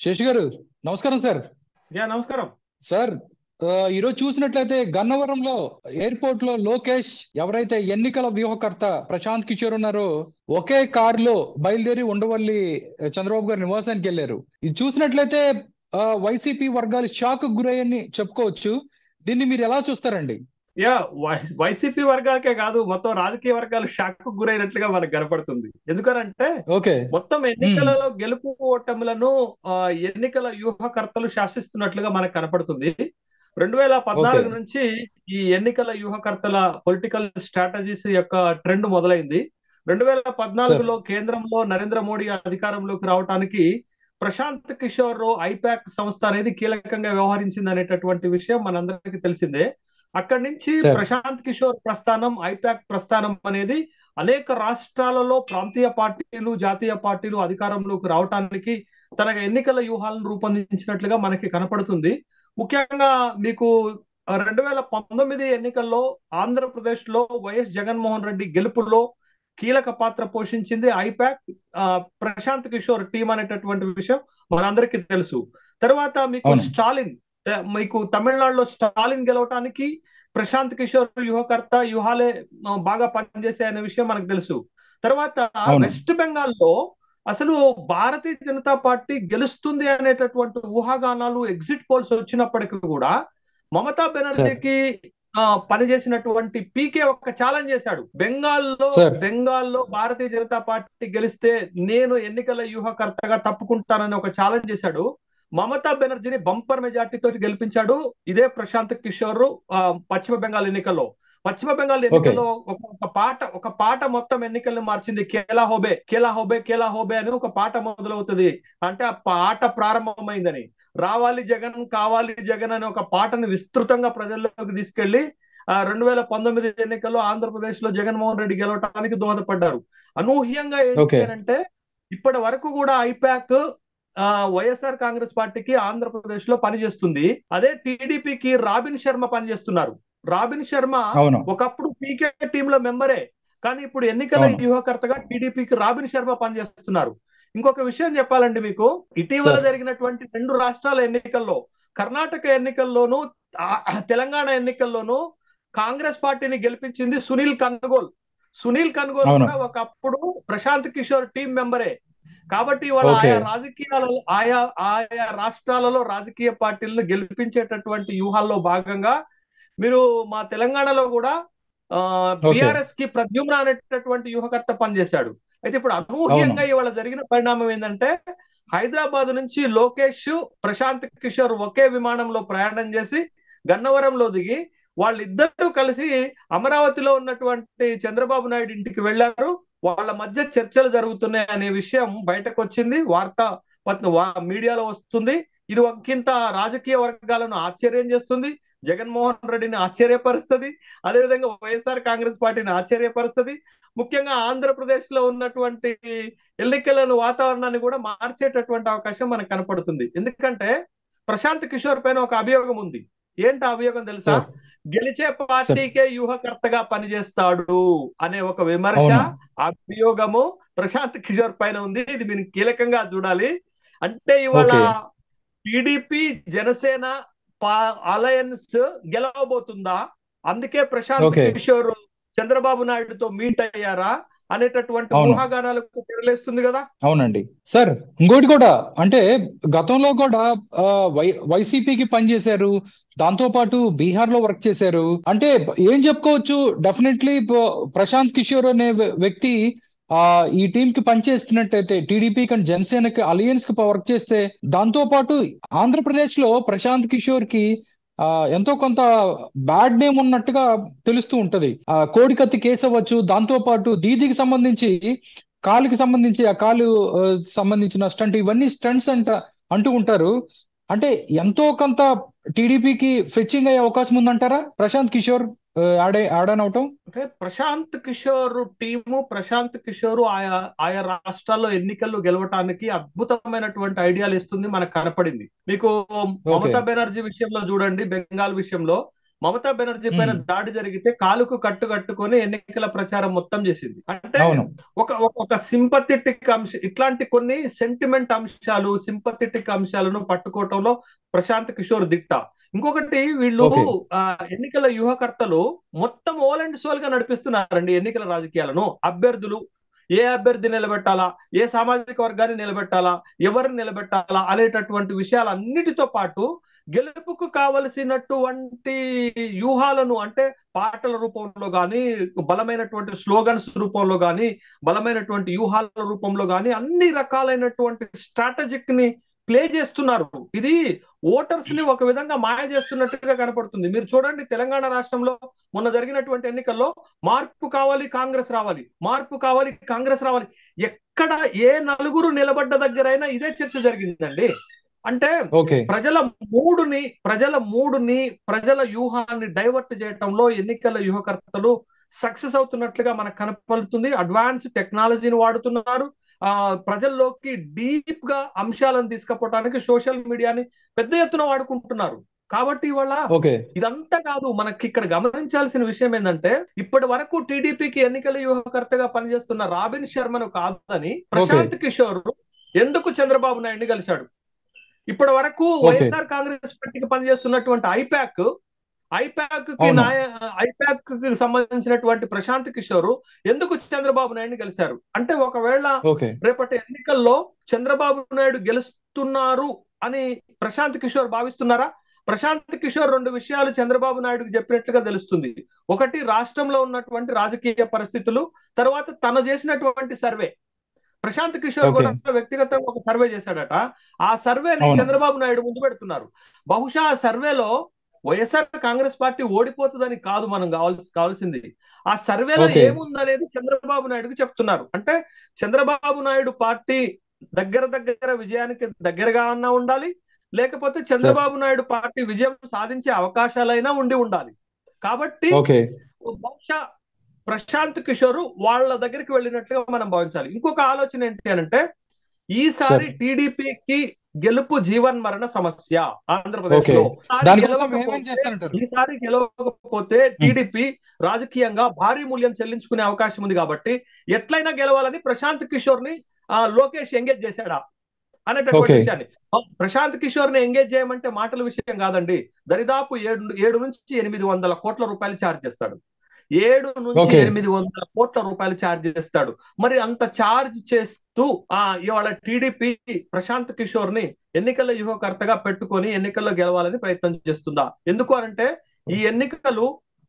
శేష్ గారు, నమస్కారం సార్. నమస్కారం సార్, ఈరోజు చూసినట్లయితే గన్నవరంలో ఎయిర్పోర్ట్ లో లోకేష్, ఎవరైతే ఎన్నికల వ్యూహకర్త ప్రశాంత్ కిషోర్ ఉన్నారో, ఒకే కారులో బయలుదేరి ఉండవల్లి చంద్రబాబు గారి నివాసానికి వెళ్ళారు. ఇది చూసినట్లయితే వైసీపీ వర్గాలు షాక్ గురయ్యని చెప్పుకోవచ్చు. దీన్ని మీరు ఎలా చూస్తారండి? వైసీపీ వర్గాలకే కాదు, మొత్తం రాజకీయ వర్గాలు షాక్ గురైనట్లుగా మనకు కనపడుతుంది. ఎందుకనంటే మొత్తం ఎన్నికలలో గెలుపు ఓటములను ఎన్నికల వ్యూహకర్తలు శాసిస్తున్నట్లుగా మనకు కనపడుతుంది. 2014 నుంచి ఈ ఎన్నికల వ్యూహకర్తల పొలిటికల్ స్ట్రాటజీస్ యొక్క ట్రెండ్ మొదలైంది. 2014లో కేంద్రంలో నరేంద్ర మోడీ అధికారంలోకి రావడానికి ప్రశాంత్ కిషోర్ ఐపాక్ సంస్థ అనేది కీలకంగా వ్యవహరించింది అనేటటువంటి విషయం మనందరికీ తెలిసిందే. అక్కడి నుంచి ప్రశాంత్ కిషోర్ ప్రస్థానం, ఐపాక్ ప్రస్థానం అనేది అనేక రాష్ట్రాలలో ప్రాంతీయ పార్టీలు, జాతీయ పార్టీలు అధికారంలోకి రావటానికి తన ఎన్నికల వ్యూహాలను రూపొందించినట్లుగా మనకి కనపడుతుంది. ముఖ్యంగా మీకు 2019 ఎన్నికల్లో ఆంధ్రప్రదేశ్ లో వైఎస్ జగన్మోహన్ రెడ్డి గెలుపుల్లో కీలక పాత్ర పోషించింది ఐపాక్, ప్రశాంత్ కిషోర్ టీం అనేటటువంటి విషయం మనందరికీ తెలుసు. తర్వాత మీకు స్టాలిన్, మీకు తమిళనాడులో స్టాలిన్ గెలవటానికి ప్రశాంత్ కిషోర్ వ్యూహాలే బాగా పనిచేసాయనే విషయం మనకు తెలుసు. తర్వాత వెస్ట్ బెంగాల్లో అసలు భారతీయ జనతా పార్టీ గెలుస్తుంది అనేటటువంటి ఊహాగానాలు, ఎగ్జిట్ పోల్స్ వచ్చినప్పటికీ కూడా మమతా బెనర్జీకి పనిచేసినటువంటి పీకే ఒక ఛాలెంజ్ చేశాడు. బెంగాల్లో భారతీయ జనతా పార్టీ గెలిస్తే నేను ఎన్నికల వ్యూహకర్తగా తప్పుకుంటానని ఒక ఛాలెంజ్ చేశాడు. మమతా బెనర్జీని బంపర్ మెజార్టీతో గెలిపించాడు ఇదే ప్రశాంత్ కిషోర్. పశ్చిమ బెంగాల్ ఎన్నికల్లో ఒక పాట మొత్తం ఎన్నికల్ని మార్చింది. కేలా హోబే కేలా హోబే కేలా హోబే అని ఒక పాట మొదలవుతుంది. అంటే ఆ పాట ప్రారంభమైందని, రావాలి జగన్ కావాలి జగన్ అనే ఒక పాటను విస్తృతంగా ప్రజల్లోకి తీసుకెళ్లి 2019 ఎన్నికల్లో ఆంధ్రప్రదేశ్ లో జగన్మోహన్ రెడ్డి గెలవటానికి దోహదపడ్డారు. అనూహ్యంగా ఏంటంటే ఇప్పటి వరకు కూడా ఐపాక్ వైఎస్ఆర్ కాంగ్రెస్ పార్టీకి ఆంధ్రప్రదేశ్ లో పనిచేస్తుంది. అదే టీడీపీకి రాబిన్ శర్మ పనిచేస్తున్నారు. రాబిన్ శర్మ ఒకప్పుడు పీకే టీమ్ లో మెంబరే, కానీ ఇప్పుడు ఎన్నికల వ్యూహకర్తగా టీడీపీకి రాబిన్ శర్మ పనిచేస్తున్నారు. ఇంకొక విషయం చెప్పాలండి మీకు, ఇటీవల జరిగినటువంటి 2 రాష్ట్రాల ఎన్నికల్లో, కర్ణాటక ఎన్నికల్లోనూ తెలంగాణ ఎన్నికల్లోనూ కాంగ్రెస్ పార్టీని గెలిపించింది సునీల్ కన్గోల్. సునీల్ కన్గోల్ కూడా ఒకప్పుడు ప్రశాంత్ కిషోర్ టీం మెంబరే. కాబట్టి వాళ్ళ ఆయా రాష్ట్రాలలో రాజకీయ పార్టీలను గెలిపించేటటువంటి వ్యూహాల్లో భాగంగా మీరు మా తెలంగాణలో కూడా బిఆర్ఎస్ కి ప్రద్యుమ్న అనేటటువంటి వ్యూహకర్త పనిచేశాడు. అయితే ఇప్పుడు అనూహ్యంగా ఇవాళ జరిగిన పరిణామం ఏంటంటే, హైదరాబాద్ నుంచి లోకేష్, ప్రశాంత్ కిషోర్ ఒకే విమానంలో ప్రయాణం చేసి గన్నవరంలో దిగి వాళ్ళిద్దరూ కలిసి అమరావతిలో ఉన్నటువంటి చంద్రబాబు నాయుడు ఇంటికి వెళ్లారు. వాళ్ళ మధ్య చర్చలు జరుగుతున్నాయి అనే విషయం బయటకు వచ్చింది, మీడియాలో వస్తుంది. ఇది ఒకంత రాజకీయ వర్గాలను ఆశ్చర్యం చేస్తుంది, జగన్మోహన్ రెడ్డిని ఆశ్చర్యపరుస్తుంది, అదేవిధంగా వైఎస్ఆర్ కాంగ్రెస్ పార్టీని ఆశ్చర్యపరుస్తుంది. ముఖ్యంగా ఆంధ్రప్రదేశ్ లో ఉన్నటువంటి ఎన్నికలను వాతావరణాన్ని కూడా మార్చేటటువంటి అవకాశం మనకు కనపడుతుంది. ఎందుకంటే ప్రశాంత్ కిషోర్ పైన ఒక అభియోగం ఉంది. ఏంటి అభియోగం తెలుసా? గెలిచే పార్టీకే వ్యూహకర్తగా పనిచేస్తాడు అనే ఒక విమర్శ, అభియోగము ప్రశాంత్ కిషోర్ పైన ఉంది. ఇది మీరు కీలకంగా చూడాలి. అంటే ఇవాళ టీడీపీ జనసేన అలయన్స్ గెలవబోతుందా, అందుకే ప్రశాంత్ కిషోర్ చంద్రబాబు నాయుడుతో మీట్ అయ్యారా అనేటటువంటి ఊహాగానాలకు తెరలేస్తుంది కదా. అవునండి సార్. ఇంకోటి కూడా అంటే గతంలో కూడా వైసీపీకి పనిచేశారు, దాంతో పాటు బీహార్ లో వర్క్ చేశారు. అంటే ఏం చెప్పుకోవచ్చు, డెఫినెట్లీ ప్రశాంత్ కిషోర్ అనే వ్యక్తి ఈ టీం కి పనిచేస్తున్నట్టయితే, టీడీపీ కానీ జనసేనకి అలయన్స్ కి వర్క్ చేస్తే, దాంతో పాటు ఆంధ్రప్రదేశ్ లో ప్రశాంత్ కిషోర్ కి ఎంతో కొంత బ్యాడ్ నేమ్ ఉన్నట్టుగా తెలుస్తూ ఉంటది. కోడికత్తి కేసు అవ్వచ్చు, దాంతో పాటు దీదికి సంబంధించి కాలుకి సంబంధించి ఆ కాలు సంబంధించిన స్టంట్, ఇవన్నీ స్టంట్స్ అంటూ ఉంటారు. అంటే ఎంతో కొంత టీడీపీకి ఫెచ్చింగ్ అయ్యే అవకాశం ఉందంటారా ప్రశాంత్ కిషోర్ ఆడన్ అవటం? అంటే ప్రశాంత్ కిషోర్ టీము, ప్రశాంత్ కిషోర్ ఆయా రాష్ట్రాల్లో ఎన్నికల్లో గెలవటానికి అద్భుతమైనటువంటి ఐడియాలు ఇస్తుంది మనకు కనపడింది. మీకు మమతా బెనర్జీ విషయంలో చూడండి, బెంగాల్ విషయంలో మమతా బెనర్జీ పైన దాడి జరిగితే కాలుకు కట్టుకొని ఎన్నికల ప్రచారం మొత్తం చేసింది. అంటే ఒక సింపథెటిక్ ఇట్లాంటి కొన్ని సెంటిమెంట్ అంశాలు, సింపథెటిక్ అంశాలను పట్టుకోవటంలో ప్రశాంత్ కిషోర్ దిట్ట. ఇంకొకటి, వీళ్ళు ఎన్నికల వ్యూహకర్తలు మొత్తం ఓల్ అండ్ సోల్ గా నడిపిస్తున్నారండి ఎన్నికల రాజకీయాలను. అభ్యర్థులు ఏ అభ్యర్థి నిలబెట్టాలా, ఏ సామాజిక వర్గాన్ని నిలబెట్టాలా, ఎవరిని నిలబెట్టాలా అనేటటువంటి విషయాలన్నిటితో పాటు గెలుపుకు కావలసినటువంటి వ్యూహాలను, అంటే పాటల రూపంలో కానీ, బలమైనటువంటి స్లోగన్స్ రూపంలో కానీ, బలమైనటువంటి వ్యూహాల రూపంలో కానీ అన్ని రకాలైనటువంటి స్ట్రాటజిక్ ని ప్లే చేస్తున్నారు. ఇది ఓటర్స్ ని ఒక విధంగా మాయ చేస్తున్నట్టుగా కనపడుతుంది. మీరు చూడండి, తెలంగాణ రాష్ట్రంలో మొన్న జరిగినటువంటి ఎన్నికల్లో మార్పు కావాలి, కాంగ్రెస్ రావాలి, మార్పు కావాలి, కాంగ్రెస్ రావాలి, ఎక్కడ ఏ నలుగురు నిలబడ్డ దగ్గరైనా ఇదే చర్చ జరిగిందండి. అంటే ప్రజల మూడుని ప్రజల వ్యూహాన్ని డైవర్ట్ చేయటంలో ఎన్నికల వ్యూహకర్తలు సక్సెస్ అవుతున్నట్లుగా మనకు కనపడుతుంది. అడ్వాన్స్ టెక్నాలజీని వాడుతున్నారు. ప్రజల్లోకి డీప్ గా అంశాలను తీసుకుపోవడానికి సోషల్ మీడియాని పెద్ద ఎత్తున వాడుకుంటున్నారు. కాబట్టి ఇవాళ ఇదంతా కాదు, మనకి ఇక్కడ గమనించాల్సిన విషయం ఏంటంటే, ఇప్పటి వరకు టీడీపీకి ఎన్నికల వ్యూహకర్తగా పనిచేస్తున్న రాబిన్ శర్మను కాదని ప్రశాంత్ కిషోర్ ఎందుకు చంద్రబాబు నాయుడిని కలిశాడు? ఇప్పటి వరకు వైఎస్ఆర్ కాంగ్రెస్ పార్టీకి పనిచేస్తున్నటువంటి ఐపాక్ కి సంబంధించినటువంటి ప్రశాంత్ కిషోర్ ఎందుకు చంద్రబాబు నాయుడిని కలిశారు? అంటే ఒకవేళ రేపటి ఎన్నికల్లో చంద్రబాబు నాయుడు గెలుస్తున్నారు అని ప్రశాంత్ కిషోర్ భావిస్తున్నారా? ప్రశాంత్ కిషోర్ రెండు విషయాలు చంద్రబాబు నాయుడుకి చెప్పినట్లుగా తెలుస్తుంది. ఒకటి, రాష్ట్రంలో ఉన్నటువంటి రాజకీయ పరిస్థితులు, తర్వాత తను చేసినటువంటి సర్వే. ప్రశాంత్ కిషోర్ కూడా వ్యక్తిగతంగా ఒక సర్వే చేశాడట. ఆ సర్వేని చంద్రబాబు నాయుడు ముందు పెడుతున్నారు. బహుశా ఆ సర్వేలో వైఎస్ఆర్ కాంగ్రెస్ పార్టీ ఓడిపోతుందని కాదు మనం కావాల్సింది, ఆ సర్వేలో ఏముందనేది చంద్రబాబు నాయుడుకి చెప్తున్నారు. అంటే చంద్రబాబు నాయుడు పార్టీ దగ్గర విజయానికి దగ్గరగా అన్నా ఉండాలి, లేకపోతే చంద్రబాబు నాయుడు పార్టీ విజయం సాధించే అవకాశాలైనా ఉండాలి. కాబట్టి బహుశా ప్రశాంత్ కిషోర్ వాళ్ళ దగ్గరికి వెళ్ళినట్లుగా మనం భావించాలి. ఇంకొక ఆలోచన ఏంటి అంటే, ఈసారి టీడీపీకి గెలుపు జీవన్ మరణ సమస్య ఆంధ్రప్రదేశ్ లో. ఈసారి గెలవకపోతే టీడీపీ రాజకీయంగా భారీ మూల్యం చెల్లించుకునే అవకాశం ఉంది. కాబట్టి ఎట్లయినా గెలవాలని ప్రశాంత్ కిషోర్ ని లోకేష్ ఎంగేజ్ చేశాడా అనేటటువంటి విషయాన్ని. ప్రశాంత్ కిషోర్ ని ఎంగేజ్ చేయమంటే మాటల విషయం కాదండి. దరిదాపు 7 నుంచి 800 కోట్ల రూపాయలు ఛార్జ్ చేస్తాడు. 7 నుంచి 800 కోట్ల రూపాయలు ఛార్జ్ చేస్తాడు. మరి అంత ఛార్జ్ చేస్తూ ఇవాళ టీడీపీ ప్రశాంత్ కిషోర్ ని ఎన్నికల వ్యూహకర్తగా పెట్టుకొని ఎన్నికల్లో గెలవాలని ప్రయత్నం చేస్తుందా? ఎందుకు అనంటే, ఈ ఎన్నికలు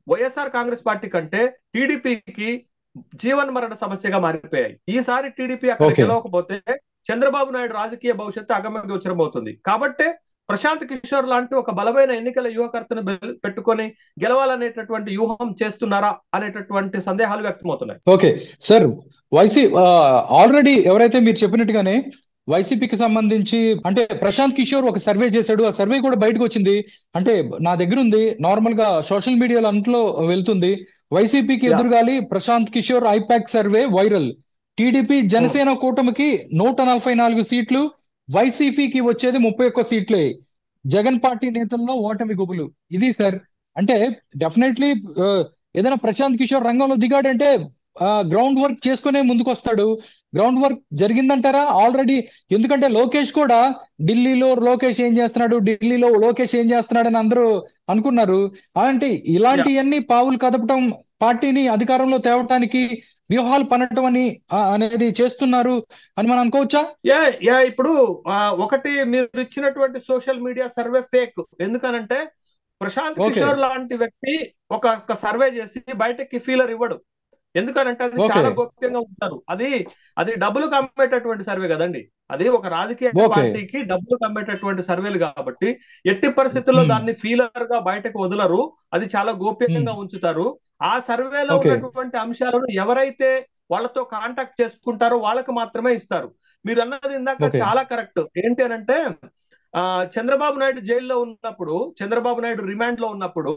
వైఎస్ఆర్ కాంగ్రెస్ పార్టీ కంటే టీడీపీకి జీవన్ మరణ సమస్యగా మారిపోయాయి. ఈసారి టీడీపీ అక్కడ గెలవకపోతే చంద్రబాబు నాయుడు రాజకీయ భవిష్యత్తు అగమ్య గోచరం అవుతుంది. కాబట్టే ప్రశాంత్ కిషోర్ లాంటి ఒక బలమైన ఎన్నికల వ్యూహకర్తను పెట్టుకొని గెలవాలనేటటువంటి వ్యూహం చేస్తున్నారా అనేటటువంటి సందేహాలు వ్యక్తమవుతున్నాయి. ఓకే సార్, ఆల్రెడీ ఎవరైతే మీరు చెప్పినట్టుగానే వైసీపీకి సంబంధించి అంటే ప్రశాంత్ కిషోర్ ఒక సర్వే చేశాడు. ఆ సర్వే కూడా బయటకు వచ్చింది. అంటే నా దగ్గర ఉంది, నార్మల్ గా సోషల్ మీడియాలో అంతలో వెళ్తుంది. వైసీపీకి ఎదురుగాలి ప్రశాంత్ కిషోర్ ఐపాక్ సర్వే వైరల్. టీడీపీ జనసేన కూటమికి 144 సీట్లు, వైసీపీకి వచ్చేది 31 సీట్లే. జగన్ పార్టీ నేతల్లో ఓటమి గుబులు. ఇది సార్. అంటే డెఫినెట్లీ ఏదైనా ప్రశాంత్ కిషోర్ రంగంలో దిగాడంటే గ్రౌండ్ వర్క్ చేసుకునే ముందుకు వస్తాడు. గ్రౌండ్ వర్క్ జరిగిందంటారా ఆల్రెడీ? ఎందుకంటే లోకేష్ కూడా ఢిల్లీలో లోకేష్ ఏం చేస్తున్నాడు, ఢిల్లీలో లోకేష్ ఏం చేస్తున్నాడు అని అందరూ అనుకున్నారు. అంటే ఇలాంటివన్నీ పావులు కదపటం, పార్టీని అధికారంలో తేవటానికి వ్యూహాలు పనటం అనేది చేస్తున్నారు అని మనం అనుకోవచ్చా? ఇప్పుడు ఒకటి, మీరు ఇచ్చినటువంటి సోషల్ మీడియా సర్వే ఫేక్. ఎందుకనంటే ప్రశాంత్ కిషోర్ లాంటి వ్యక్తి ఒక సర్వే చేసి బయటకి ఫీలర్ ఇవ్వడు. ఎందుకనంటే అది చాలా గోప్యంగా ఉంటారు. అది డబ్బులు కమ్మేటటువంటి సర్వే కదండి. అది ఒక రాజకీయ పార్టీకి డబ్బులు కమ్మేటటువంటి సర్వేలు కాబట్టి ఎట్టి పరిస్థితుల్లో దాన్ని ఫీలర్ గా బయటకు వదలరు. అది చాలా గోప్యంగా ఉంచుతారు. ఆ సర్వేలో ఉన్నటువంటి అంశాలను ఎవరైతే వాళ్ళతో కాంటాక్ట్ చేసుకుంటారో వాళ్ళకి మాత్రమే ఇస్తారు. మీరు అన్నది ఇందాక చాలా కరెక్ట్. ఏంటి అనంటే, చంద్రబాబు నాయుడు జైల్లో ఉన్నప్పుడు, చంద్రబాబు నాయుడు రిమాండ్ లో ఉన్నప్పుడు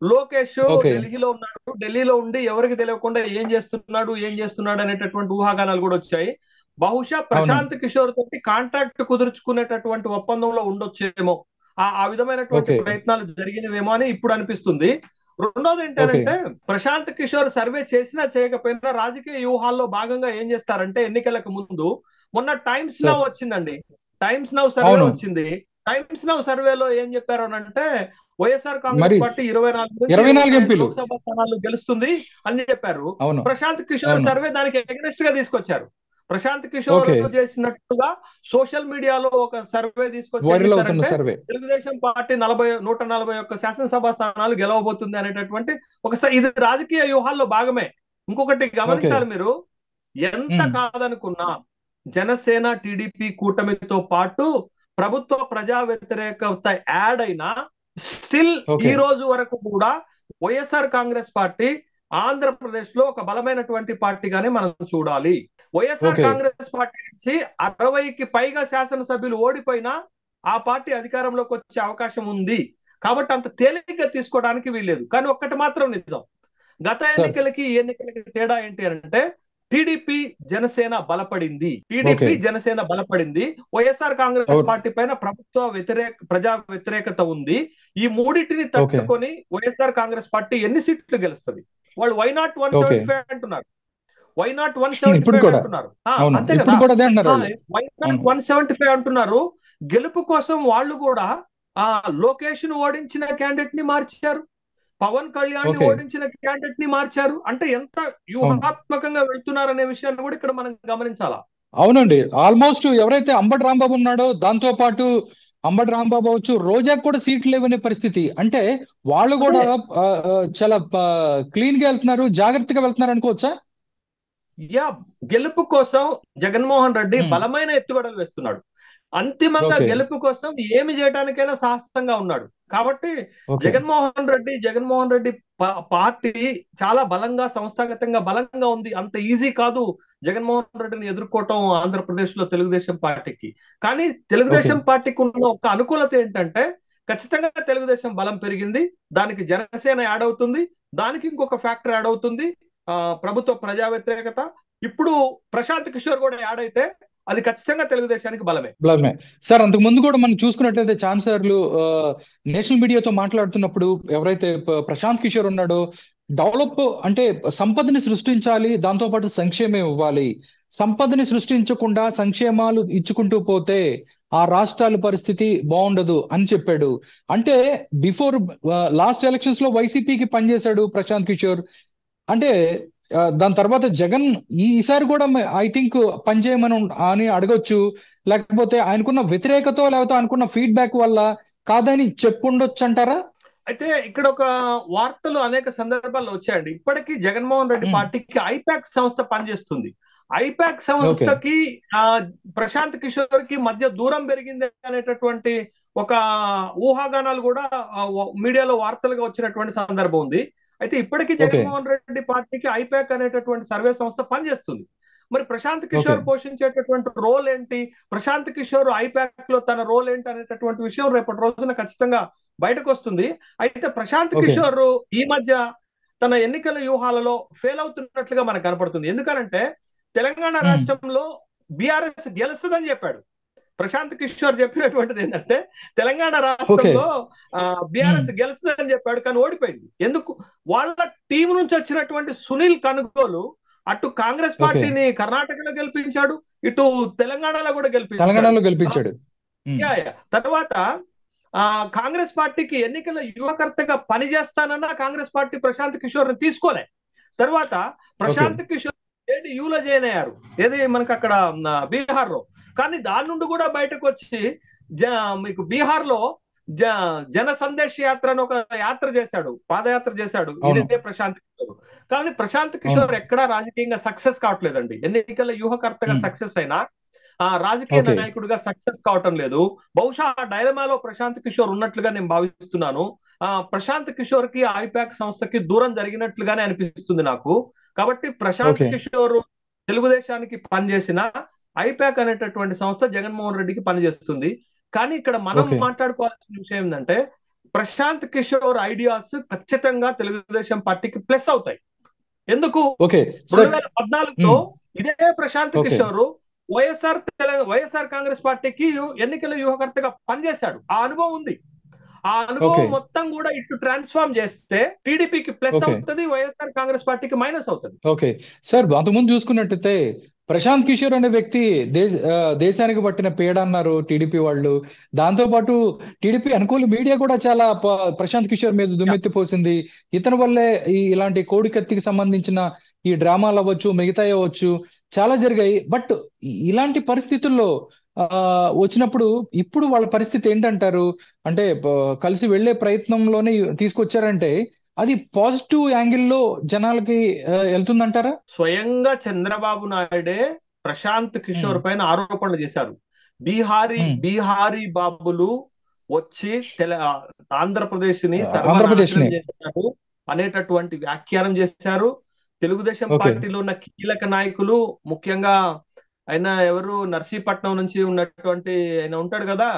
లోకేష్ ఢిల్లీలో ఉన్నాడు. ఢిల్లీలో ఉండి ఎవరికి తెలియకుండా ఏం చేస్తున్నాడు అనేటటువంటి ఊహాగానాలు కూడా వచ్చాయి. బహుశా ప్రశాంత్ కిషోర్ తోటి కాంటాక్ట్ కుదుర్చుకునేటటువంటి ఒప్పందంలో ఉండొచ్చేమో. ఆ విధమైనటువంటి ప్రయత్నాలు జరిగినవేమో అని ఇప్పుడు అనిపిస్తుంది. రెండోది ఏంటంటే, ప్రశాంత్ కిషోర్ సర్వే చేసినా చేయకపోయినా రాజకీయ వ్యూహాల్లో భాగంగా ఏం చేస్తారంటే, ఎన్నికలకు ముందు మొన్న టైమ్స్ నౌ వచ్చిందండి, టైమ్స్ నౌ సర్వే వచ్చింది. టైమ్స్ నౌ సర్వేలో ఏం చెప్పారు అని అంటే, వైఎస్ఆర్ కాంగ్రెస్ పార్టీ 24 లోక్సభ స్థానాలు గెలుస్తుంది అని చెప్పారు. ప్రశాంత్ కిషోర్ సర్వే దానికి ఎగనెస్ట్ గా తీసుకొచ్చారు. ప్రశాంత్ కిషోర్ చేసినట్టుగా సోషల్ మీడియాలో ఒక సర్వే తీసుకొచ్చి తెలుగుదేశం పార్టీ 141 శాసనసభ స్థానాలు గెలవబోతుంది అనేటటువంటి ఇది రాజకీయ వ్యూహాల్లో భాగమే. ఇంకొకటి గమనించాలి మీరు, ఎంత కాదనుకున్నా జనసేన టీడీపీ కూటమితో పాటు ప్రభుత్వ ప్రజా వ్యతిరేకత యాడ్ అయినా స్టిల్ ఈ రోజు వరకు కూడా వైఎస్ఆర్ కాంగ్రెస్ పార్టీ ఆంధ్రప్రదేశ్ లో ఒక బలమైనటువంటి పార్టీగానే మనం చూడాలి. వైఎస్ఆర్ కాంగ్రెస్ పార్టీ నుంచి 60కి పైగా శాసనసభ్యులు ఓడిపోయినా ఆ పార్టీ అధికారంలోకి వచ్చే అవకాశం ఉంది. కాబట్టి అంత తేలిగ్గా తీసుకోవడానికి వీల్లేదు. కానీ ఒక్కటి మాత్రం నిజం, గత ఎన్నికలకి ఈ ఎన్నికలకి తేడా ఏంటి అంటే, టీడీపీ జనసేన బలపడింది. వైఎస్ఆర్ కాంగ్రెస్ పార్టీ పైన ప్రజా వ్యతిరేకత ఉంది. ఈ మూడింటిని తట్టుకొని వైఎస్ఆర్ కాంగ్రెస్ పార్టీ ఎన్ని సీట్లు గెలుస్తుంది? వాళ్ళు వై నాట్ 175 అంటున్నారు, వై నాట్ 175 అంటున్నారు. అంతే కదా, వై నాట్ 175 అంటున్నారు. గెలుపు కోసం వాళ్ళు కూడా లోకేష్ ను ఓడించిన క్యాండిడేట్ ని మార్చారు, పవన్ కళ్యాణ్ ని ఓడించిన క్యాండిడేట్ ని మార్చారు. అంటే ఎంత వ్యూహాత్మకంగా వెళ్తున్నారనే విషయాన్ని కూడా ఇక్కడ మనం గమనించాలా. అవునండి, ఆల్మోస్ట్ ఎవరైతే అంబటి రాంబాబు ఉన్నాడో, దాంతో పాటు అంబటి రాంబాబు అవచ్చు, రోజాకు కూడా సీట్లు లేవనే పరిస్థితి. అంటే వాళ్ళు కూడా చాలా క్లీన్ గా వెళ్తున్నారు, జాగ్రత్తగా వెళ్తున్నారు అనుకోవచ్చా? గెలుపు కోసం జగన్మోహన్ రెడ్డి బలమైన ఎత్తుగడలు వేస్తున్నాడు. అంతిమంగా గెలుపు కోసం ఏమి చేయడానికైనా సాహసంగా ఉన్నాడు. కాబట్టి జగన్మోహన్ రెడ్డి పార్టీ చాలా బలంగా, సంస్థాగతంగా బలంగా ఉంది. అంత ఈజీ కాదు జగన్మోహన్ రెడ్డిని ఎదుర్కోవటం ఆంధ్రప్రదేశ్ లో తెలుగుదేశం పార్టీకి. కానీ తెలుగుదేశం పార్టీకి ఉన్న ఒక అనుకూలత ఏంటంటే, ఖచ్చితంగా తెలుగుదేశం బలం పెరిగింది, దానికి జనసేన యాడ్ అవుతుంది, దానికి ఇంకొక ఫ్యాక్టర్ యాడ్ అవుతుంది, ప్రభుత్వ ప్రజా వ్యతిరేకత. ఇప్పుడు ప్రశాంత్ కిషోర్ కూడా యాడ్ అయితే అది ఖచ్చితంగా తెలుగుదేశానికి బలమే. సార్, అంతకు ముందు కూడా మనం చూసుకున్నట్లయితే ఛాన్సలర్లు నేషనల్ మీడియాతో మాట్లాడుతున్నప్పుడు ఎవరైతే ప్రశాంత్ కిషోర్ ఉన్నాడో, డెవలప్ అంటే సంపదని సృష్టించాలి, దాంతోపాటు సంక్షేమం ఇవ్వాలి, సంపదని సృష్టించకుండా సంక్షేమాలు ఇచ్చుకుంటూ పోతే ఆ రాష్ట్రాల పరిస్థితి బాగుండదు అని చెప్పాడు. అంటే బిఫోర్ లాస్ట్ ఎలక్షన్స్ లో వైసీపీకి పనిచేశాడు ప్రశాంత్ కిషోర్. అంటే దాని తర్వాత జగన్ ఈసారి కూడా ఐ థింక్ పనిచేయమని అని అడగొచ్చు, లేకపోతే ఆయనకున్న వ్యతిరేకత లేకపోతే అనుకున్న ఫీడ్బ్యాక్ వల్ల కాదని చెప్పుండొచ్చు అంటారా? అయితే ఇక్కడ ఒక వార్తలు అనేక సందర్భాల్లో వచ్చాయండి. ఇప్పటికీ జగన్మోహన్ రెడ్డి పార్టీకి ఐపాక్ సంస్థ పనిచేస్తుంది. ఐపాక్ సంస్థకి ప్రశాంత్ కిషోర్ కి మధ్య దూరం పెరిగింది అనేటటువంటి ఒక ఊహాగానాలు కూడా మీడియాలో వార్తలుగా వచ్చినటువంటి సందర్భం ఉంది. అయితే ఇప్పటికీ జగన్మోహన్ రెడ్డి పార్టీకి ఐపాక్ అనేటటువంటి సర్వే సంస్థ పనిచేస్తుంది. మరి ప్రశాంత్ కిషోర్ పోషించేటటువంటి రోల్ ఏంటి, ప్రశాంత్ కిషోర్ ఐపాక్ లో తన రోల్ ఏంటి అనేటటువంటి విషయం రేపటి రోజున ఖచ్చితంగా బయటకు వస్తుంది. అయితే ప్రశాంత్ కిషోర్ ఈ మధ్య తన ఎన్నికల వ్యూహాలలో ఫెయిల్ అవుతున్నట్లుగా మనకు కనపడుతుంది. ఎందుకనంటే తెలంగాణ రాష్ట్రంలో బీఆర్ఎస్ గెలుస్తుందని చెప్పాడు. ప్రశాంత్ కిషోర్ చెప్పినటువంటిది ఏంటంటే, తెలంగాణ రాష్ట్రంలో బీఆర్ఎస్ గెలుస్తుందని చెప్పాడు, కానీ ఓడిపోయింది. ఎందుకు? వాళ్ళ టీం నుంచి వచ్చినటువంటి సునీల్ కనుగోలు అటు కాంగ్రెస్ పార్టీని కర్ణాటకలో గెలిపించాడు, ఇటు తెలంగాణలో కూడా గెలిపించాడు. తర్వాత కాంగ్రెస్ పార్టీకి ఎన్నికల యువకర్తగా పనిచేస్తానన్నా కాంగ్రెస్ పార్టీ ప్రశాంత్ కిషోర్ ని తీసుకోలే. తర్వాత ప్రశాంత్ కిషోర్ యూలో జాయిన్ అయ్యారు, ఏది మనకి అక్కడ బీహార్ లో. కానీ దాని నుండి కూడా బయటకు వచ్చి మీకు బీహార్ లో జన సందేశ్ యాత్ర అని ఒక యాత్ర చేశాడు, పాదయాత్ర చేశాడు, ఇదే ప్రశాంత్ కిషోర్. కానీ ప్రశాంత్ కిషోర్ ఎక్కడా రాజకీయంగా సక్సెస్ కావట్లేదండి. ఎన్నికల వ్యూహకర్తగా సక్సెస్ అయినా రాజకీయ నాయకుడిగా సక్సెస్ కావటం లేదు. బహుశా ఆ డైలమాలో ప్రశాంత్ కిషోర్ ఉన్నట్లుగా నేను భావిస్తున్నాను. ప్రశాంత్ కిషోర్ కి ఐపాక్ సంస్థకి దూరం జరిగినట్లుగానే అనిపిస్తుంది నాకు. కాబట్టి ప్రశాంత్ కిషోర్ తెలుగుదేశానికి పనిచేసిన ఐపాక్ అనేటటువంటి సంస్థ జగన్మోహన్ రెడ్డికి పనిచేస్తుంది. కానీ ఇక్కడ మనం మాట్లాడుకోవాల్సిన విషయం ఏంటంటే, ప్రశాంత్ కిషోర్ ఐడియాస్ ఖచ్చితంగా తెలుగుదేశం పార్టీకి ప్లస్ అవుతాయి. ఎందుకు? 2014లో ఇదే ప్రశాంత్ కిషోర్ వైఎస్ఆర్ కాంగ్రెస్ పార్టీకి ఎన్నికల వ్యూహకర్తగా పనిచేశాడు. ఆ అనుభవం ఉంది. ఆ అనుభవం మొత్తం కూడా ఇటు ట్రాన్స్ఫార్మ్ చేస్తే టీడీపీకి ప్లస్ అవుతుంది, వైఎస్ఆర్ కాంగ్రెస్ పార్టీకి మైనస్ అవుతుంది. ఓకే సార్, అంతకుముందు చూసుకున్నట్టయితే ప్రశాంత్ కిషోర్ అనే వ్యక్తి దేశానికి పట్టిన పీడ అన్నారు టీడీపీ వాళ్ళు. దాంతో పాటు టీడీపీ అనుకూల మీడియా కూడా చాలా ప్రశాంత్ కిషోర్ మీద దుమ్మెత్తి పోసింది. ఇతని వల్లే ఇలాంటి కోడికత్తికి సంబంధించిన ఈ డ్రామాలు అవ్వచ్చు, మిగతా అవ్వచ్చు, చాలా జరిగాయి. బట్ ఇలాంటి పరిస్థితుల్లో వచ్చినప్పుడు ఇప్పుడు వాళ్ళ పరిస్థితి ఏంటంటారు? అంటే కలిసి వెళ్లే ప్రయత్నంలోనే తీసుకొచ్చారంటే అది పాజిటివ్ యాంగిల్లో జనాలకి వెళ్తుందంటారా? స్వయంగా చంద్రబాబు నాయుడే ప్రశాంత్ కిషోర్ పైన ఆరోపణలు చేశారు. బీహారీ బాబులు వచ్చి ఆంధ్రప్రదేశ్ ని సర్వనాశనం చేశారు అనేటటువంటి వ్యాఖ్యానం చేశారు. తెలుగుదేశం పార్టీలో ఉన్న కీలక నాయకులు, ముఖ్యంగా ఆయన ఎవరు, నర్సీపట్నం నుంచి ఉన్నటువంటి ఆయన ఉంటాడు కదా,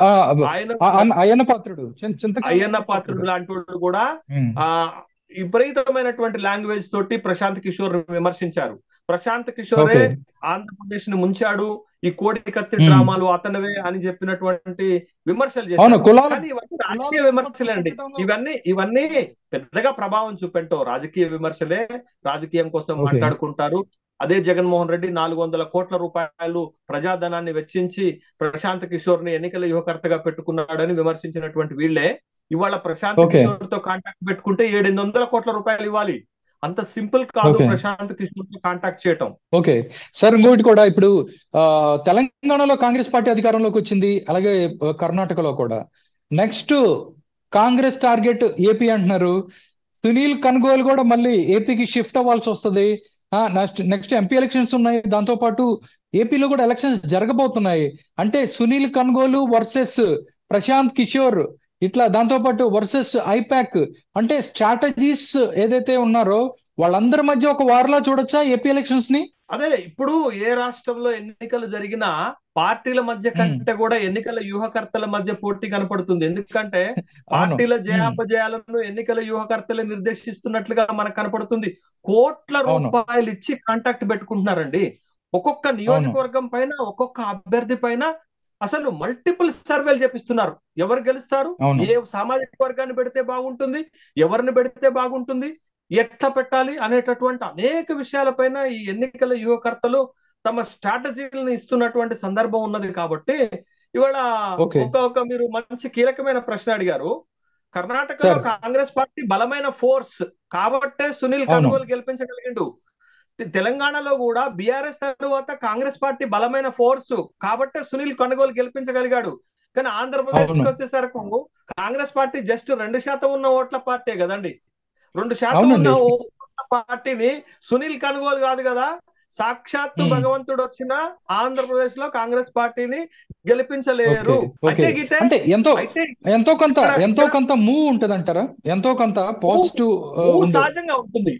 అయ్యన్న పాత్రుడు లాంటి వాళ్ళు కూడా విపరీతమైనటువంటి లాంగ్వేజ్ తోటి ప్రశాంత్ కిషోర్ విమర్శించారు. ప్రశాంత్ కిషోరే ఆంధ్రప్రదేశ్ ని ముంచాడు, ఈ కోడి కత్తి డ్రామాలు అతనివే అని చెప్పినటువంటి విమర్శలు చేశారు. కానీ ఇవన్నీ రాజకీయ విమర్శలే అండి. ఇవన్నీ పెద్దగా ప్రభావం చూపెంటో రాజకీయ విమర్శలే. రాజకీయం కోసం మాట్లాడుకుంటారు. అదే జగన్మోహన్ రెడ్డి 400 కోట్ల రూపాయలు ప్రజాధనాన్ని వెచ్చించి ప్రశాంత్ కిషోర్ ని ఎన్నికల యువకర్తగా పెట్టుకున్నాడని విమర్శించినటువంటి వీళ్లే ఇవాళ ప్రశాంత్ కిషోర్ తో కాంటాక్ట్ పెట్టుకుంటే 700 కోట్ల రూపాయలు ఇవ్వాలి. అంత సింపుల్ కాదు ప్రశాంత్ కిషోర్ తో కాంటాక్ట్ చేయటం. ఓకే సార్, ఇంకోటి కూడా, ఇప్పుడు తెలంగాణలో కాంగ్రెస్ పార్టీ అధికారంలోకి వచ్చింది, అలాగే కర్ణాటకలో కూడా. నెక్స్ట్ కాంగ్రెస్ టార్గెట్ ఏపీ అంటున్నారు. సునీల్ కన్గోలు కూడా మళ్ళీ ఏపీకి షిఫ్ట్ అవ్వాల్సి వస్తుంది. నెక్స్ట్ ఎంపీ ఎలక్షన్స్ ఉన్నాయి, దాంతో పాటు ఏపీలో కూడా ఎలక్షన్స్ జరగబోతున్నాయి. అంటే సునీల్ కన్గోలు వర్సెస్ ప్రశాంత్ కిషోర్, ఇట్లా దాంతో పాటు వర్సెస్ ఐపాక్, అంటే స్ట్రాటజీస్ ఏదైతే ఉన్నారో వాళ్ళందరి మధ్య ఒక వార్లా చూడొచ్చా ఏపీ ఎలక్షన్స్ ని? అదే ఇప్పుడు ఏ రాష్ట్రంలో ఎన్నికలు జరిగినా పార్టీల మధ్య కంటే కూడా ఎన్నికల వ్యూహకర్తల మధ్య పోటీ కనపడుతుంది. ఎందుకంటే పార్టీల జయాపజయాలను ఎన్నికల వ్యూహకర్తలే నిర్దేశిస్తున్నట్లుగా మనకు కనపడుతుంది. కోట్ల రూపాయలు ఇచ్చి కాంటాక్ట్ పెట్టుకుంటున్నారండి. ఒక్కొక్క నియోజకవర్గం పైన, ఒక్కొక్క అభ్యర్థి పైన అసలు మల్టిపుల్ సర్వేలు చేపిస్తున్నారు. ఎవరు గెలుస్తారు, ఏ సామాజిక వర్గాన్ని పెడితే బాగుంటుంది, ఎవరిని పెడితే బాగుంటుంది, ఎట్లా పెట్టాలి అనేటటువంటి అనేక విషయాలపైన ఈ ఎన్నికల వ్యూహకర్తలు తమ స్ట్రాటజీలను ఇస్తున్నటువంటి సందర్భం ఉన్నది. కాబట్టి ఇవాళ ఒక మీరు మంచి కీలకమైన ప్రశ్న అడిగారు. కర్ణాటకలో కాంగ్రెస్ పార్టీ బలమైన ఫోర్స్ కాబట్టే సునీల్ కన్గోలు గెలిపించగలిగిండు. తెలంగాణలో కూడా బీఆర్ఎస్ తర్వాత కాంగ్రెస్ పార్టీ బలమైన ఫోర్స్ కాబట్టే సునీల్ కన్గోలు గెలిపించగలిగాడు. కానీ ఆంధ్రప్రదేశ్ కి వచ్చేసరికి కాంగ్రెస్ పార్టీ జస్ట్ 2% ఉన్న ఓట్ల పార్టీ కదండి. 2% ఉన్న ఓట్ల పార్టీని సునీల్ కన్గోలు కాదు కదా, సాక్షాత్తు భగవంతుడు వచ్చిన ఆంధ్రప్రదేశ్ లో కాంగ్రెస్ పార్టీని గెలిపించలేరు. అంటే ఎంతో కొంత మూవ్ ఉంటది అంటారా? ఎంతో కొంత పాజిటివ్ సహజంగా ఉంటుంది,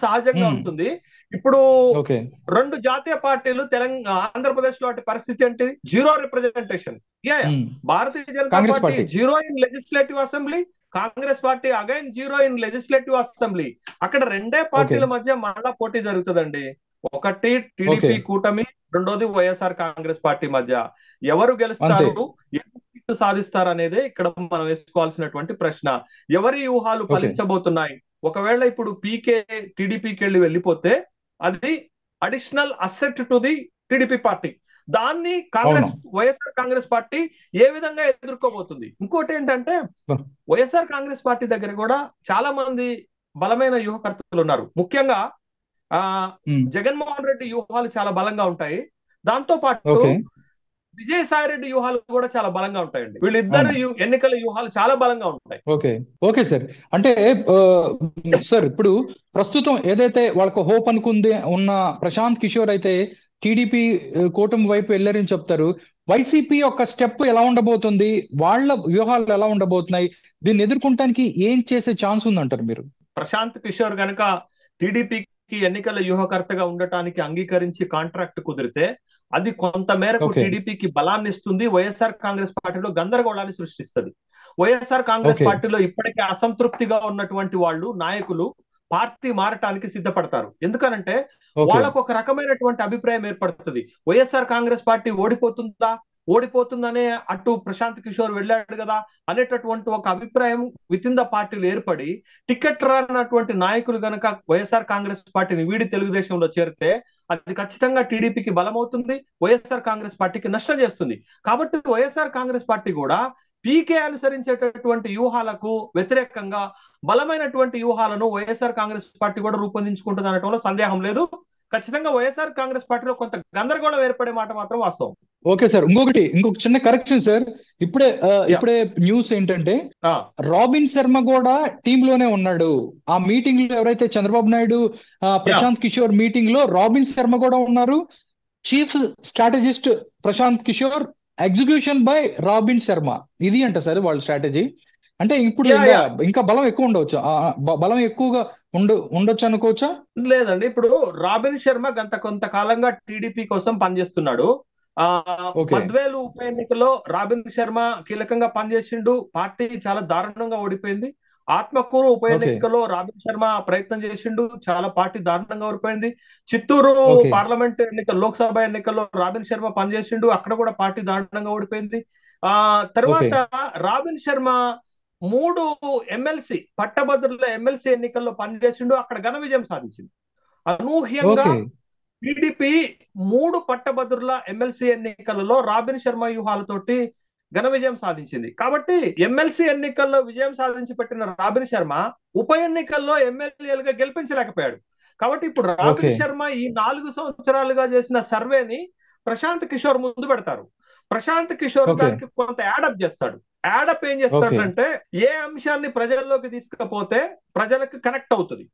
సహజంగా ఉంటుంది. ఇప్పుడు 2 జాతీయ పార్టీలు ఆంధ్రప్రదేశ్ లో పరిస్థితి ఏంటి? 0 representation. Bharatiya Janata party 0 in legislative assembly, Congress party again 0 in legislative assembly. అక్కడ 2 పార్టీల మధ్య మళ్ళా పోటీ జరుగుతుందండి. ఒకటి టీడీపీ కూటమి, రెండోది వైఎస్ఆర్ కాంగ్రెస్ పార్టీ మధ్య. ఎవరు గెలుస్తారు, ఎవరు సాధిస్తారు అనేది ఇక్కడ మనం వేసుకోవాల్సినటువంటి ప్రశ్న. ఎవరి వ్యూహాలు ఫలించబోతున్నాయి? ఒకవేళ ఇప్పుడు పీకే టీడీపీకి వెళ్ళిపోతే అది additional asset to the TDP party. దాన్ని వైఎస్ఆర్ కాంగ్రెస్ పార్టీ ఏ విధంగా ఎదుర్కోబోతుంది? ఇంకోటి ఏంటంటే వైఎస్ఆర్ కాంగ్రెస్ పార్టీ దగ్గర కూడా చాలా మంది బలమైన వ్యూహకర్తలు ఉన్నారు. ముఖ్యంగా జగన్మోహన్ రెడ్డి వ్యూహాలు చాలా బలంగా ఉంటాయి. దాంతో పాటు విజయసాయి రెడ్డి వ్యూహాలు కూడా చాలా బలంగా ఉంటాయండి. వీళ్ళిద్దరు ఎన్నికల వ్యూహాలు చాలా బలంగా ఉంటాయి. ఓకే సార్, అంటే సార్ ఇప్పుడు ప్రస్తుతం ఏదైతే వాళ్ళకు హోప్ అనుకుంది ఉన్న ప్రశాంత్ కిషోర్ అయితే టీడీపీ కూటమి వైపు వెళ్ళారని చెప్తారు. వైసీపీ యొక్క స్టెప్ ఎలా ఉండబోతుంది, వాళ్ళ వ్యూహాలు ఎలా ఉండబోతున్నాయి, దీన్ని ఎదుర్కొనడానికి ఏం చేసే ఛాన్స్ ఉందంటారు మీరు? ప్రశాంత్ కిషోర్ గనక టీడీపీకి ఎన్నికల వ్యూహకర్తగా ఉండటానికి అంగీకరించి కాంట్రాక్ట్ కుదిరితే అది కొంత మేరకు టీడీపీకి బలాన్ని ఇస్తుంది. వైఎస్ఆర్ కాంగ్రెస్ పార్టీలో గందరగోళాన్ని సృష్టిస్తుంది. వైఎస్ఆర్ కాంగ్రెస్ పార్టీలో ఇప్పటికే అసంతృప్తిగా ఉన్నటువంటి వాళ్ళు, నాయకులు పార్టీ మారటానికి సిద్ధపడతారు. ఎందుకనంటే ఓకే వాళ్ళకు ఒక రకమైనటువంటి అభిప్రాయం ఏర్పడుతుంది. వైఎస్ఆర్ కాంగ్రెస్ పార్టీ ఓడిపోతుందనే అటు ప్రశాంత్ కిషోర్ వెళ్ళాడు కదా అనేటటువంటి ఒక అభిప్రాయం విత్ ఇన్ ద పార్టీలు ఏర్పడి టికెట్ రానటువంటి నాయకులు గనక వైఎస్ఆర్ కాంగ్రెస్ పార్టీని వీడి తెలుగుదేశంలో చేరితే అది ఖచ్చితంగా టీడీపీకి బలమవుతుంది, వైఎస్ఆర్ కాంగ్రెస్ పార్టీకి నష్టం చేస్తుంది. కాబట్టి వైఎస్ఆర్ కాంగ్రెస్ పార్టీ కూడా పీకే అనుసరించేటటువంటి వ్యూహాలకు వ్యతిరేకంగా బలమైనటువంటి వ్యూహాలను వైఎస్ఆర్ కాంగ్రెస్ పార్టీ కూడా రూపొందించుకుంటుంది అనటంలో సందేహం లేదు. ఖచ్చితంగా వైఎస్ఆర్ కాంగ్రెస్ పార్టీలో కొంత గందరగోళం ఏర్పడే మాట మాత్రం వాస్తవం. ఓకే సార్, ఇంకొక చిన్న కరెక్షన్ సార్. ఇప్పుడే న్యూస్ ఏంటంటే రాబిన్ శర్మ కూడా టీమ్ లోనే ఉన్నాడు. ఆ మీటింగ్ లో ఎవరైతే చంద్రబాబు నాయుడు ప్రశాంత్ కిషోర్ మీటింగ్ లో రాబిన్ శర్మ కూడా ఉన్నారు. Chief strategist Prashant Kishor, execution by Robin Sharma. ఇది అంట సార్ వాళ్ళ స్ట్రాటజీ. అంటే ఇప్పుడు ఇంకా బలం ఎక్కువ ఉండవచ్చు, బలం ఎక్కువగా ఉండొచ్చు అనుకోవచ్చా? లేదండి, ఇప్పుడు రాబిన్ శర్మ గత కొంతకాలంగా టీడీపీ కోసం పనిచేస్తున్నాడు. పద్వేలు ఉప ఎన్నికలో రాబిన్ శర్మ కీలకంగా పనిచేసిండు. పార్టీ చాలా దారుణంగా ఓడిపోయింది. ఆత్మకూరు ఉప ఎన్నికలో రాబిన్ శర్మ ప్రయత్నం చేసిండు, చాలా పార్టీ దారుణంగా ఓడిపోయింది. చిత్తూరు పార్లమెంట్ లోక్సభ ఎన్నికల్లో రాబిన్ శర్మ పనిచేసిండు, అక్కడ కూడా పార్టీ దారుణంగా ఓడిపోయింది. తర్వాత రాబిన్ శర్మ 3 ఎమ్మెల్సీ పట్టభద్రుల ఎమ్మెల్సీ ఎన్నికల్లో పనిచేసిండు, అక్కడ ఘన విజయం సాధించింది. అనూహ్యంగా టీడీపీ 3 పట్టభద్రుల ఎమ్మెల్సీ ఎన్నికలలో రాబిన్ శర్మ వ్యూహాలతోటి ఘన విజయం సాధించింది. కాబట్టి ఎమ్మెల్సీ ఎన్నికల్లో విజయం సాధించి పెట్టిన రాబిన్ శర్మ ఉప ఎన్నికల్లో ఎమ్మెల్యేలుగా గెలిపించలేకపోయాడు. కాబట్టి ఇప్పుడు రాబిన్ శర్మ ఈ 4 సంవత్సరాలుగా చేసిన సర్వేని ప్రశాంత్ కిషోర్ ముందు పెడతారు. ప్రశాంత్ కిషోర్ దానికి కొంత యాడప్ చేస్తాడు. యాడప్ ఏం చేస్తాడంటే ఏ అంశాన్ని ప్రజల్లోకి తీసుకపోతే ప్రజలకు కనెక్ట్ అవుతుంది,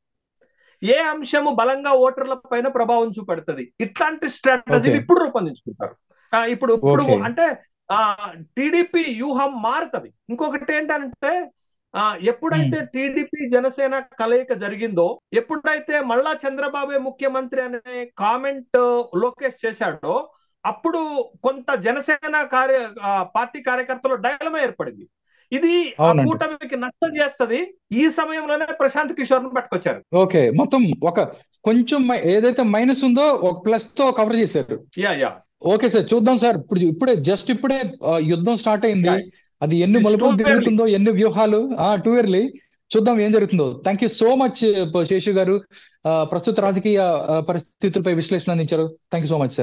ఏ అంశము బలంగా ఓటర్ల పైన ప్రభావం చూపెడుతుంది, ఇట్లాంటి స్ట్రాటజీ ఇప్పుడు రూపొందించుకుంటారు. ఇప్పుడు అంటే టీడీపీ వ్యూహం మారుతుంది. ఇంకొకటి ఏంటంటే ఎప్పుడైతే టీడీపీ జనసేన కలయిక జరిగిందో, ఎప్పుడైతే మళ్ళా చంద్రబాబే ముఖ్యమంత్రి అనే కామెంట్ లోకేష్ చేశాడో, అప్పుడు కొంత జనసేన పార్టీ కార్యకర్తలు డైలమా ఏర్పడింది. ఇది ఆ కూటమికి నష్టం చేస్తుంది. ఈ సమయంలోనే ప్రశాంత్ కిషోర్ ను పట్టుకొచ్చారు. ఓకే, మొత్తం ఒక కొంచెం ఏదైతే మైనస్ ఉందో ఒక ప్లస్ తో కవర్ చేశారు. ఓకే సార్, చూద్దాం సార్. ఇప్పుడే యుద్ధం స్టార్ట్ అయింది. అది ఎన్ని మలుపులు తిరుగుతుందో, ఎన్ని వ్యూహాలు. టూ ఇయర్లీ చూద్దాం ఏం జరుగుతుందో. Thank you so much Seshu గారు, ప్రస్తుత రాజకీయ పరిస్థితులపై విశ్లేషణ అందించారు. Thank you so much sir.